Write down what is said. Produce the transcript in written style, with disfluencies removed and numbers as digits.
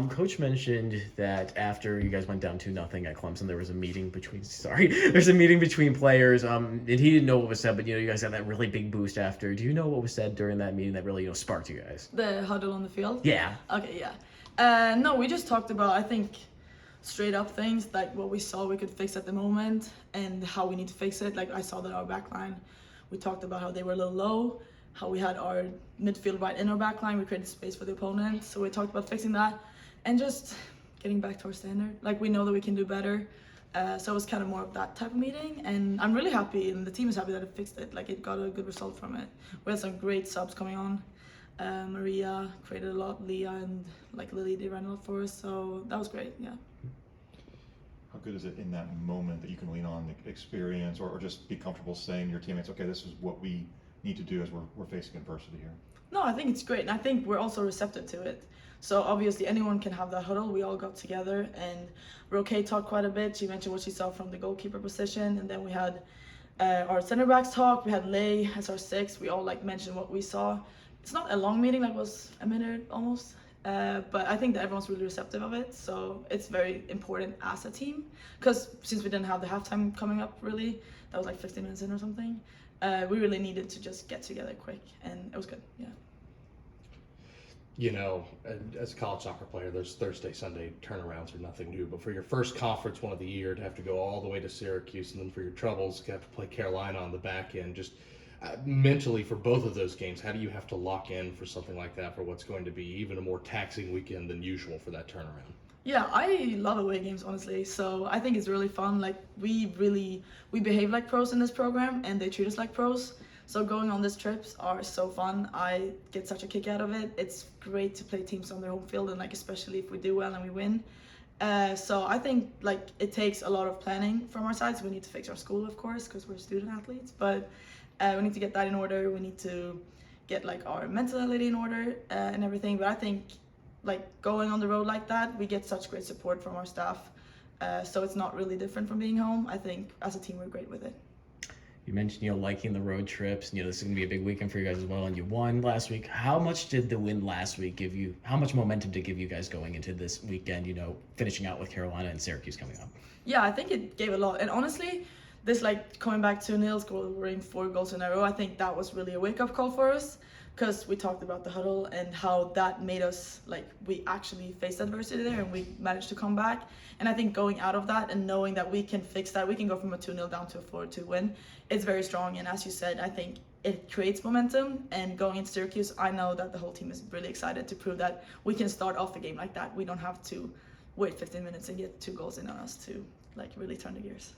Coach mentioned that after you guys went down 2-0 at Clemson, there was a meeting between. Sorry, there's a meeting between players. And he didn't know what was said, but you guys had that really big boost after. Do you know what was said during that meeting that really sparked you guys? The huddle on the field? Yeah. Okay, yeah. No, we just talked about, I think, straight up things, like what we saw we could fix at the moment and how we need to fix it. Like I saw that our back line, we talked about how they were a little low, how we had our midfield right in our back line, we created space for the opponent. So we talked about fixing that and just getting back to our standard. Like we know that we can do better. So it was kind of more of that type of meeting, and I'm really happy, and the team is happy that it fixed it. Like it got a good result from it. We had some great subs coming on. Maria created a lot, Leah and like Lily, they ran a lot for us, so that was great. Yeah. How good is it in that moment that you can lean on the experience or just be comfortable saying to your teammates, okay, this is what we need to do as we're facing adversity here? No, I think it's great, and I think we're also receptive to it. So obviously anyone can have that huddle. We all got together, and Roque talked quite a bit. She mentioned what she saw from the goalkeeper position, and then we had our center backs talk. We had Lay as our 6. We all like mentioned what we saw. It's not a long meeting, like it was a minute almost, but I think that everyone's really receptive of it. So it's very important as a team, because since we didn't have the halftime coming up really, that was like 15 minutes in or something. We really needed to just get together quick, and it was good. Yeah. As a college soccer player, there's Thursday, Sunday turnarounds are nothing new. But for your first conference one of the year, to have to go all the way to Syracuse, and then for your troubles, to have to play Carolina on the back end, just mentally for both of those games, how do you have to lock in for something like that for what's going to be even a more taxing weekend than usual for that turnaround? Yeah, I love away games, honestly. So I think it's really fun. Like we behave like pros in this program, and they treat us like pros. So going on these trips are so fun. I get such a kick out of it. It's great to play teams on their home field, and like especially if we do well and we win. So I think like it takes a lot of planning from our side. So we need to fix our school, of course, because we're student athletes. But we need to get that in order. We need to get like our mentality in order and everything. But I think like going on the road like that, we get such great support from our staff. So it's not really different from being home. I think as a team we're great with it. You mentioned, liking the road trips. This is going to be a big weekend for you guys as well, and you won last week. How much did the win last week give you? How much momentum did it give you guys going into this weekend, finishing out with Carolina and Syracuse coming up? Yeah, I think it gave a lot. And honestly, this like coming back to Nils scoring 4 goals in a row, I think that was really a wake-up call for us, because we talked about the huddle and how that made us, like, we actually faced adversity there and we managed to come back. And I think going out of that and knowing that we can fix that, we can go from a 2-0 down to a 4-2 win, it's very strong. And as you said, I think it creates momentum. And going into Syracuse, I know that the whole team is really excited to prove that we can start off the game like that. We don't have to wait 15 minutes and get 2 goals in on us to like really turn the gears.